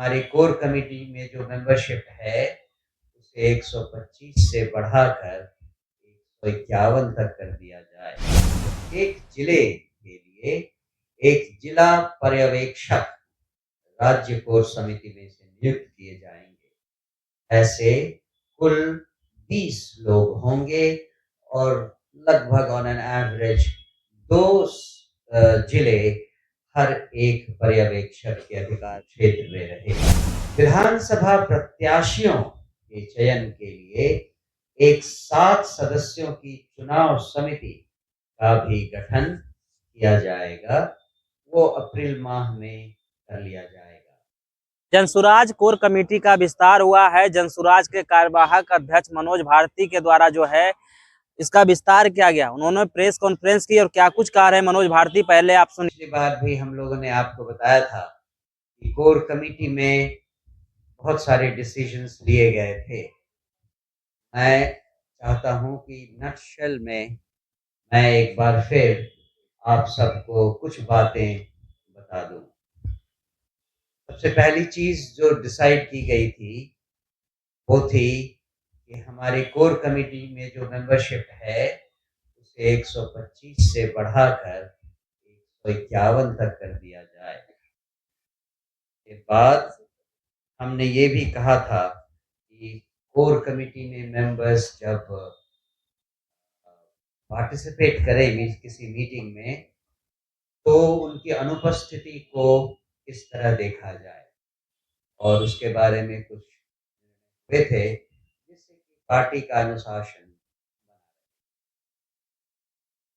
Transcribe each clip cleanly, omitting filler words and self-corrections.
हमारी core committee में जो मेंबरशिप है, उसे 125 से बढ़ाकर 151 तक कर दिया जाए। एक जिले के लिए एक जिला पर्यवेक्षक राज्य कोर समिति में से नियुक्त किए जाएंगे। ऐसे कुल 20 लोग होंगे और लगभग ऑन एन एवरेज 2 जिले हर एक पर्यवेक्षक के अधिकार क्षेत्र में रहेगा। विधानसभा प्रत्याशियों के चयन के लिए एक 7 सदस्यों की चुनाव समिति का भी गठन किया जाएगा। वो अप्रैल माह में कर लिया जाएगा। जनसुराज कोर कमेटी का विस्तार हुआ है। जनसुराज के कार्यवाहक अध्यक्ष मनोज भारती के द्वारा जो है इसका विस्तार किया गया। उन्होंने प्रेस कॉन्फ्रेंस की और क्या कुछ कहा रहे मनोज भारती, पहले आप सुनिए। पिछली बार भी हम लोगों ने आपको बताया था कि कोर कमेटी में बहुत सारे डिसीजंस लिए गए थे। मैं चाहता हूं कि नटशेल में मैं एक बार फिर आप सबको कुछ बातें बता दूं। सबसे पहली चीज जो डिसाइड की गई थी वो थी कि हमारी कोर कमेटी में जो मेंबरशिप है उसे 125 से बढ़ाकर 151 तक कर दिया जाए। के बाद हमने ये भी कहा था कि कोर कमेटी में मेंबर्स जब पार्टिसिपेट करें किसी मीटिंग में तो उनकी अनुपस्थिति को किस तरह देखा जाए और उसके बारे में कुछ हुए थे जिससे कि पार्टी का अनुशासन।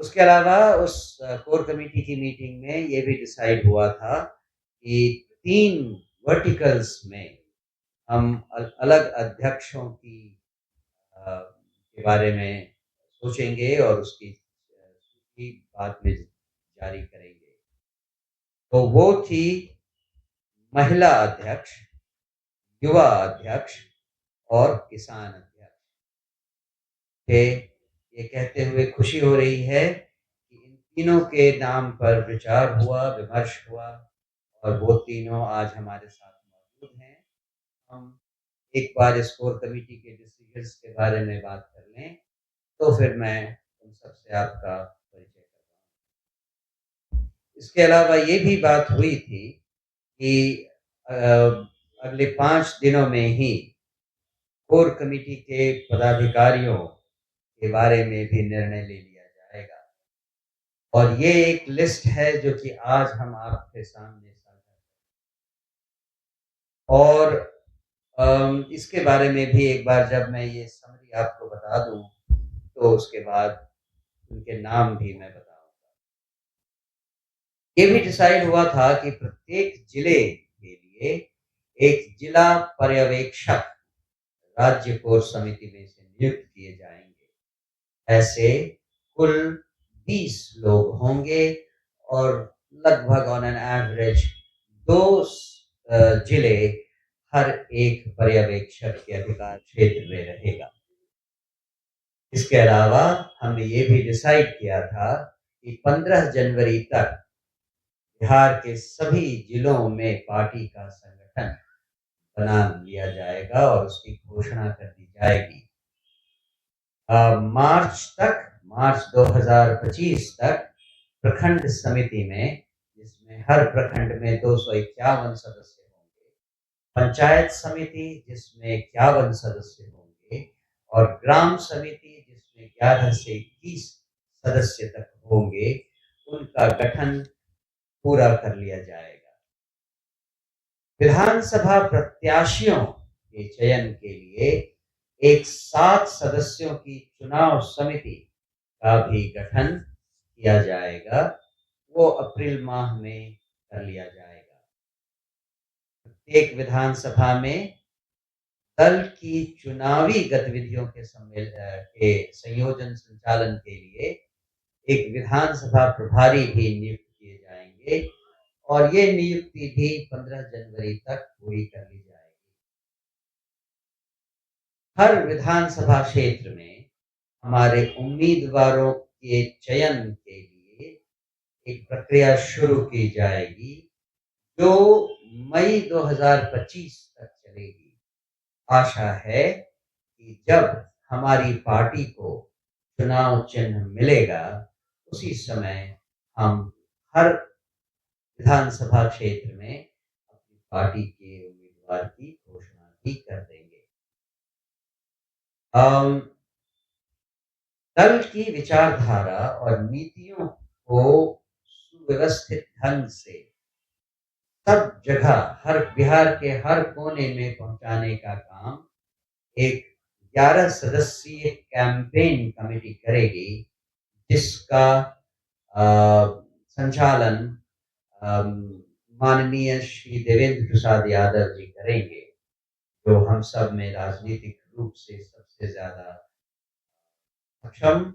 उसके अलावा उस कोर कमेटी की मीटिंग में ये भी डिसाइड हुआ था कि 3 वर्टिकल्स में हम अलग अध्यक्षों के बारे में सोचेंगे और उसकी सूची बाद में जारी करेंगे। तो वो थी महिला अध्यक्ष, युवा अध्यक्ष और किसान अध्यक्ष। ये कहते हुए खुशी हो रही है कि इन तीनों के नाम पर विचार हुआ, विमर्श हुआ और वो तीनों आज हमारे साथ मौजूद हैं। हम एक बार इस कोर कमेटी के डिसीजंस के बारे में बात कर लें तो फिर मैं उन सबसे आपका परिचय करता हूँ। इसके अलावा ये भी बात हुई थी कि अगले 5 दिनों में ही कोर कमेटी के पदाधिकारियों के बारे में भी निर्णय ले लिया जाएगा और ये एक लिस्ट है जो कि आज हम आपके सामने साझा करें। और इसके बारे में भी एक बार जब मैं ये समरी आपको बता दूं तो उसके बाद उनके नाम भी मैं बताऊंगा। ये भी डिसाइड हुआ था कि प्रत्येक जिले के लिए एक जिला पर्यवेक्षक राज्य कोर समिति में से नियुक्त किए जाएंगे। ऐसे कुल 20 लोग होंगे और लगभग ऑन एन एवरेज 2 जिले हर एक पर्यवेक्षक के अधिकार क्षेत्र में रहेगा। इसके अलावा हमने ये भी डिसाइड किया था कि 15 जनवरी तक बिहार के सभी जिलों में पार्टी का संगठन बना लिया जाएगा और उसकी घोषणा कर दी जाएगी। मार्च 2025 तक प्रखंड समिति में, जिसमें हर प्रखंड में 251 सदस्य होंगे, पंचायत समिति जिसमें 51 सदस्य होंगे और ग्राम समिति जिसमें 11 से 21 सदस्य तक होंगे, उनका गठन पूरा कर लिया जाएगा। विधानसभा प्रत्याशियों के चयन के लिए एक 7 सदस्यों की चुनाव समिति का भी गठन किया जाएगा। वो अप्रैल माह में कर लिया जाएगा। प्रत्येक विधानसभा में दल की चुनावी गतिविधियों के संयोजन संचालन के लिए एक विधानसभा प्रभारी भी नियुक्त किए जाएंगे और ये नियुक्ति भी 15 जनवरी तक पूरी कर ली जाएगी। हर विधानसभा क्षेत्र में हमारे उम्मीदवारों के चयन के लिए एक प्रक्रिया शुरू की जाएगी जो मई 2025 तक चलेगी। आशा है कि जब हमारी पार्टी को चुनाव चिन्ह मिलेगा, उसी समय हम हर विधानसभा क्षेत्र में अपनी पार्टी के उम्मीदवार की घोषणा भी कर देंगे। दल की विचारधारा और नीतियों को सुव्यवस्थित ढंग से सब जगह बिहार के हर कोने में पहुंचाने का काम एक 11 सदस्यीय कैंपेन कमेटी करेगी, जिसका संचालन माननीय श्री देवेंद्र प्रसाद यादव जी करेंगे, जो हम सब में राजनीतिक रूप से सबसे ज्यादा सक्षम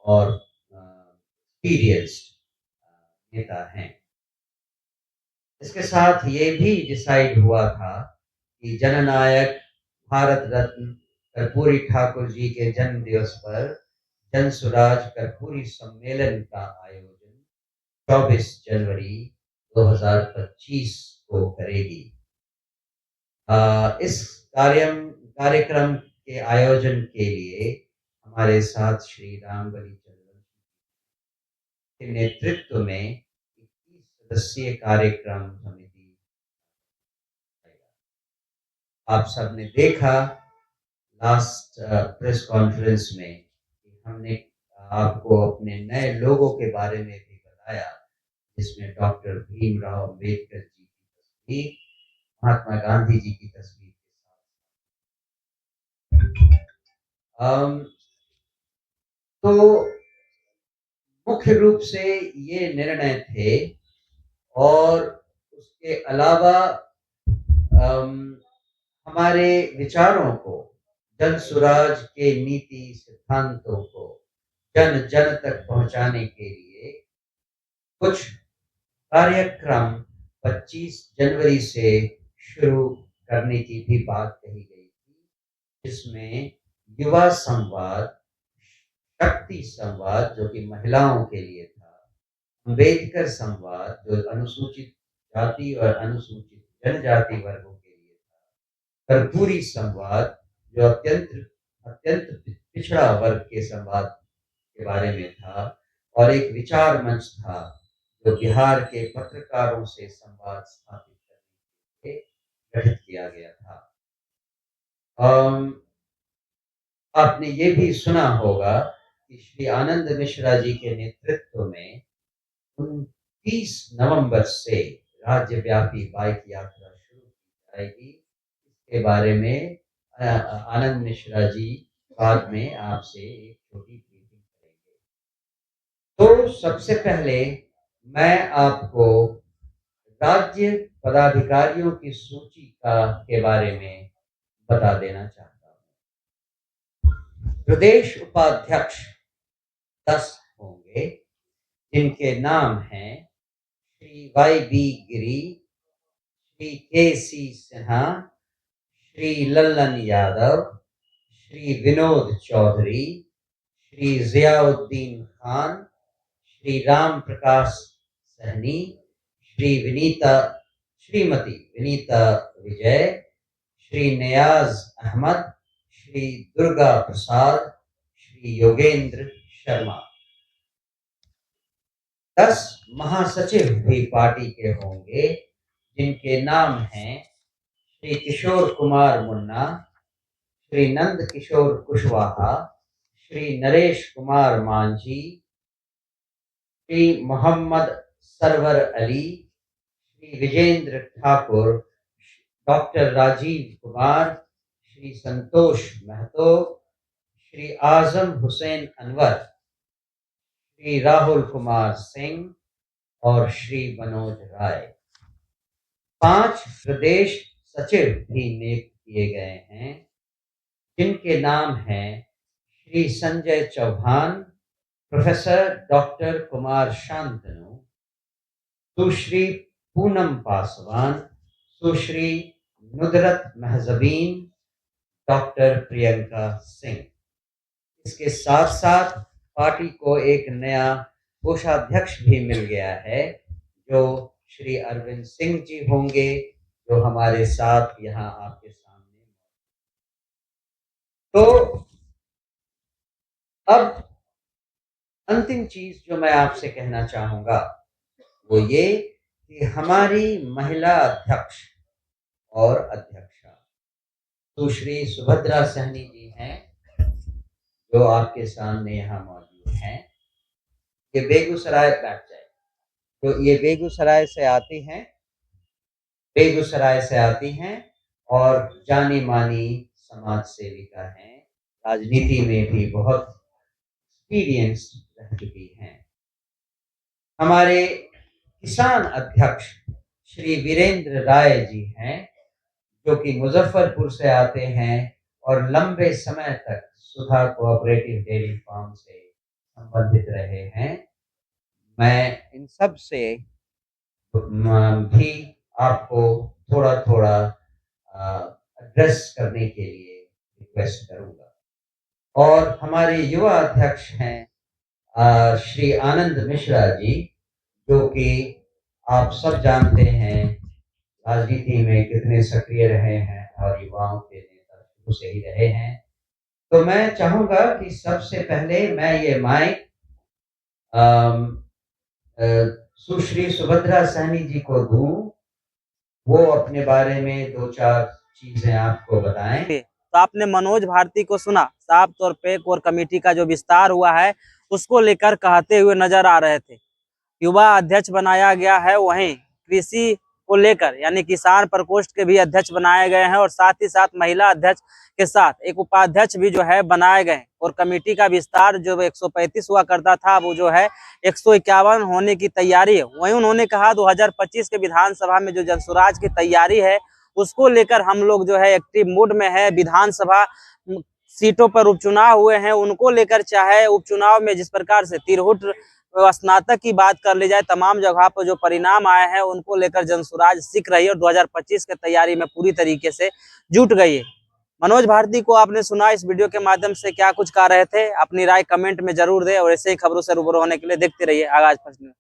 और एक्सपीरियंस्ड नेता हैं। इसके साथ ये भी डिसाइड हुआ था कि जननायक भारत रत्न कर्पूरी ठाकुर जी के जन्म दिवस पर जनसुराज कर्पूरी सम्मेलन का आयोजन 24 जनवरी 2025 को करेगी। इस कार्यक्रम के आयोजन के लिए हमारे साथ श्री रामबली चंद्रन के नेतृत्व में 21 सदस्यीय कार्यक्रम समिति। आप सबने देखा लास्ट प्रेस कॉन्फ्रेंस में कि हमने आपको अपने नए लोगों के बारे में भी बताया, जिसमें डॉक्टर भीमराव अंबेडकर जी की तस्वीर, महात्मा गांधी जी की तस्वीर के साथ। तो मुख्य रूप से ये निर्णय थे, और उसके अलावा हमारे विचारों को, जन सुराज के नीति सिद्धांतों को जन जन तक पहुंचाने के लिए कुछ कार्यक्रम 25 जनवरी से शुरू करने की भी बात कही गई थी, जिसमें युवा संवाद, शक्ति संवाद जो कि महिलाओं के लिए था, अम्बेडकर संवाद जो अनुसूचित जाति और अनुसूचित जनजाति वर्गों के लिए था, कर्पूरी संवाद जो अत्यंत पिछड़ा वर्ग के संवाद के बारे में था, और एक विचार मंच था जो बिहार के पत्रकारों से संवाद स्थापित करने के लिए गठित किया गया था। आपने ये भी सुना होगा कि श्री आनंद मिश्रा जी के नेतृत्व में 29 नवंबर से राज्यव्यापी बाइक यात्रा शुरू की जाएगी। इसके बारे में आनंद मिश्रा जी बाद में आपसे एक छोटी ब्रीफिंग करेंगे। तो सबसे पहले मैं आपको राज्य पदाधिकारियों की सूची के बारे में बता देना चाहता हूँ। प्रदेश उपाध्यक्ष 10 होंगे, जिनके नाम हैं श्री वाई.बी. गिरी, श्री के.सी. सिन्हा, श्री लल्लन यादव, श्री विनोद चौधरी, श्री जियाउद्दीन खान, श्री राम प्रकाश सहनी, श्रीमती विनीता विजय, श्री नियाज अहमद, श्री दुर्गा प्रसाद, श्री योगेंद्र शर्मा। 10 महासचिव भी पार्टी के होंगे, जिनके नाम हैं श्री किशोर कुमार मुन्ना, श्री नंद किशोर कुशवाहा, श्री नरेश कुमार मांझी, श्री मोहम्मद सरवर अली, श्री विजेंद्र ठाकुर, डॉक्टर राजीव कुमार, श्री संतोष महतो, श्री आजम हुसैन अनवर, श्री राहुल कुमार सिंह और श्री मनोज राय। 5 प्रदेश सचिव भी नियुक्त किए गए हैं, जिनके नाम हैं श्री संजय चौहान, प्रोफेसर डॉक्टर कुमार शांतनु, सुश्री पूनम पासवान, सुश्री नुदरत महजबीन, डॉक्टर प्रियंका सिंह। इसके साथ साथ पार्टी को एक नया कोषाध्यक्ष भी मिल गया है, जो श्री अरविंद सिंह जी होंगे, जो हमारे साथ यहाँ आपके सामने। तो अब अंतिम चीज़ जो मैं आपसे कहना चाहूँगा, वो ये कि हमारी महिला अध्यक्ष और अध्यक्षा सुश्री सुभद्रा सहनी जी हैं, जो आपके सामने यहाँ मौजूद हैं। ये बेगूसराय बैठ जाए, तो ये बेगूसराय से आती हैं और जानी-मानी समाज सेविका हैं, राजनीति में भी बहुत एक्सपीरियंस्ड रह चुकी हैं। हमारे किसान अध्यक्ष श्री वीरेंद्र राय जी हैं, जो कि मुजफ्फरपुर से आते हैं और लंबे समय तक सुधा कोऑपरेटिव डेयरी फार्म से संबंधित रहे हैं। मैं इन सब से भी आपको थोड़ा-थोड़ा एड्रेस करने के लिए रिक्वेस्ट करूँगा। और हमारे युवा अध्यक्ष हैं श्री आनंद मिश्रा जी, जो कि आप सब जानते हैं राजनीति में कितने सक्रिय रहे हैं और युवाओं के नेता शुरू से ही रहे हैं। तो मैं चाहूँगा कि सबसे पहले मैं ये माइक सुश्री सुभद्रा सहनी जी को दूँ, वो अपने बारे में 2-4 चीज़ें आपको बताएँ। तो आपने मनोज भारती को सुना, साफ तौर पे कोर कमेटी का जो विस्तार हुआ है उसको लेकर कहते हुए नजर आ रहे थे। युवा अध्यक्ष बनाया गया है, वहीं कृषि को लेकर यानी किसान प्रकोष्ठ के भी अध्यक्ष बनाए गए हैं और साथ ही साथ महिला अध्यक्ष के साथ एक उपाध्यक्ष भी जो है बनाए गए। और कमेटी का विस्तार जो 135 हुआ करता था, वो जो है 151 होने की तैयारी है। वहीं उन्होंने कहा 2025 के विधानसभा में जो जनसुराज की तैयारी है उसको लेकर हम लोग जो है एक्टिव मूड में है। विधानसभा सीटों पर उपचुनाव हुए हैं, उनको लेकर चाहे उपचुनाव में जिस प्रकार से तिरहुट स्नातक की बात कर ली जाए, तमाम जगह पर जो परिणाम आए हैं उनको लेकर जनसुराज सीख रही है और 2025 के तैयारी में पूरी तरीके से जुट गई है। मनोज भारती को आपने सुना, इस वीडियो के माध्यम से क्या कुछ कह रहे थे, अपनी राय कमेंट में जरूर दें और ऐसे ही खबरों से रूबरू होने के लिए देखते रहिए आगाज फर्स्ट न्यूज़।